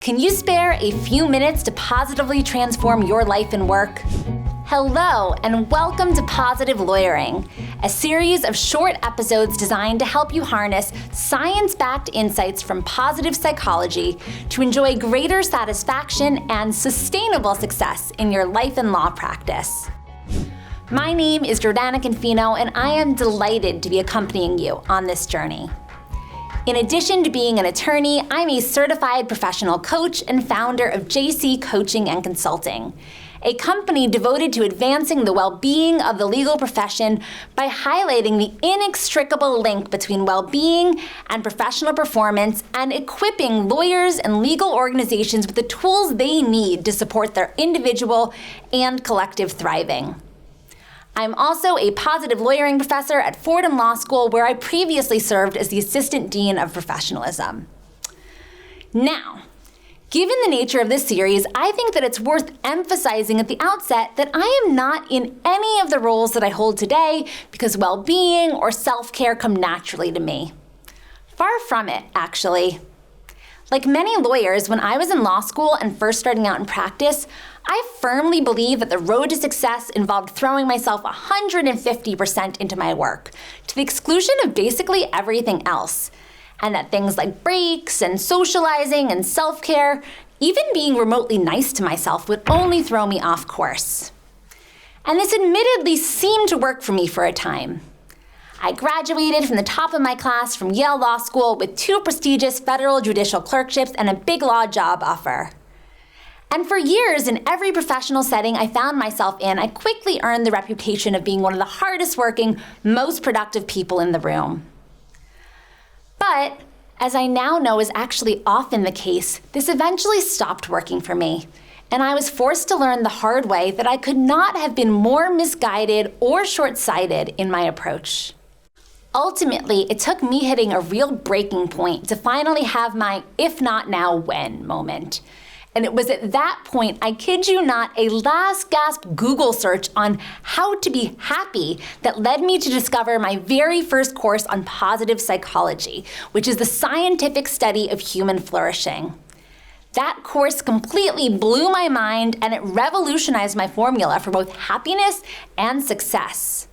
Can you spare a few minutes to positively transform your life and work? Hello, and welcome to Positive Lawyering, a series of short episodes designed to help you harness science-backed insights from positive psychology to enjoy greater satisfaction and sustainable success in your life and law practice. My name is Jordana Confino, and I am delighted to be accompanying you on this journey. In addition to being an attorney, I'm a certified professional coach and founder of JC Coaching and Consulting, a company devoted to advancing the well-being of the legal profession by highlighting the inextricable link between well-being and professional performance and equipping lawyers and legal organizations with the tools they need to support their individual and collective thriving. I'm also a positive lawyering professor at Fordham Law School, where I previously served as the Assistant Dean of Professionalism. Now, given the nature of this series, I think that it's worth emphasizing at the outset that I am not in any of the roles that I hold today because well-being or self-care come naturally to me. Far from it, actually. Like many lawyers, when I was in law school and first starting out in practice, I firmly believed that the road to success involved throwing myself 150% into my work, to the exclusion of basically everything else, and that things like breaks and socializing and self-care, even being remotely nice to myself, would only throw me off course. And this admittedly seemed to work for me for a time. I graduated from the top of my class from Yale Law School with 2 prestigious federal judicial clerkships and a big law job offer. And for years, in every professional setting I found myself in, I quickly earned the reputation of being one of the hardest working, most productive people in the room. But, as I now know is actually often the case, this eventually stopped working for me, and I was forced to learn the hard way that I could not have been more misguided or short-sighted in my approach. Ultimately, it took me hitting a real breaking point to finally have my if not now, when moment. And it was at that point, I kid you not, a last gasp Google search on how to be happy that led me to discover my very first course on positive psychology, which is the scientific study of human flourishing. That course completely blew my mind, and it revolutionized my formula for both happiness and success.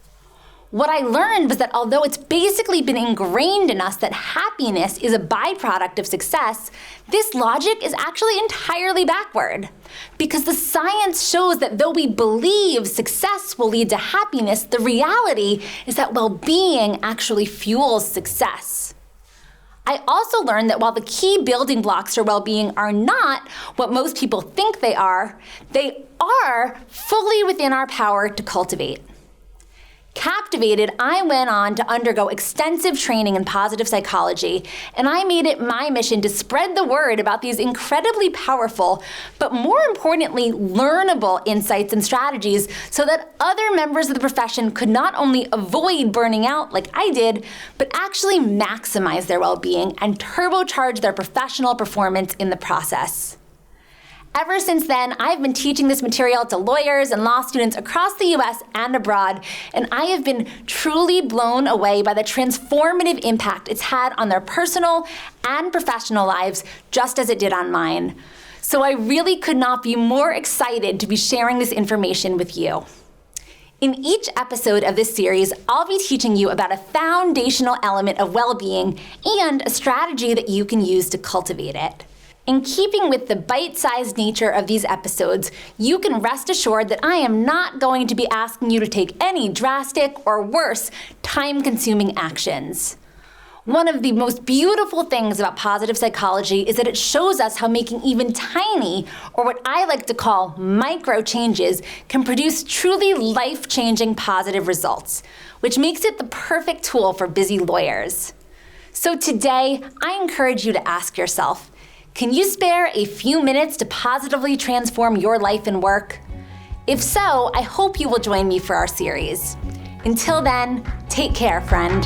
What I learned was that although it's basically been ingrained in us that happiness is a byproduct of success, this logic is actually entirely backward. Because the science shows that though we believe success will lead to happiness, the reality is that well-being actually fuels success. I also learned that while the key building blocks for well-being are not what most people think they are fully within our power to cultivate. Captivated, I went on to undergo extensive training in positive psychology, and I made it my mission to spread the word about these incredibly powerful, but more importantly, learnable insights and strategies so that other members of the profession could not only avoid burning out like I did, but actually maximize their well-being and turbocharge their professional performance in the process. Ever since then, I've been teaching this material to lawyers and law students across the US and abroad, and I have been truly blown away by the transformative impact it's had on their personal and professional lives, just as it did on mine. So I really could not be more excited to be sharing this information with you. In each episode of this series, I'll be teaching you about a foundational element of well-being and a strategy that you can use to cultivate it. In keeping with the bite-sized nature of these episodes, you can rest assured that I am not going to be asking you to take any drastic or worse, time-consuming actions. One of the most beautiful things about positive psychology is that it shows us how making even tiny, or what I like to call micro changes, can produce truly life-changing positive results, which makes it the perfect tool for busy lawyers. So today, I encourage you to ask yourself, can you spare a few minutes to positively transform your life and work? If so, I hope you will join me for our series. Until then, take care, friend.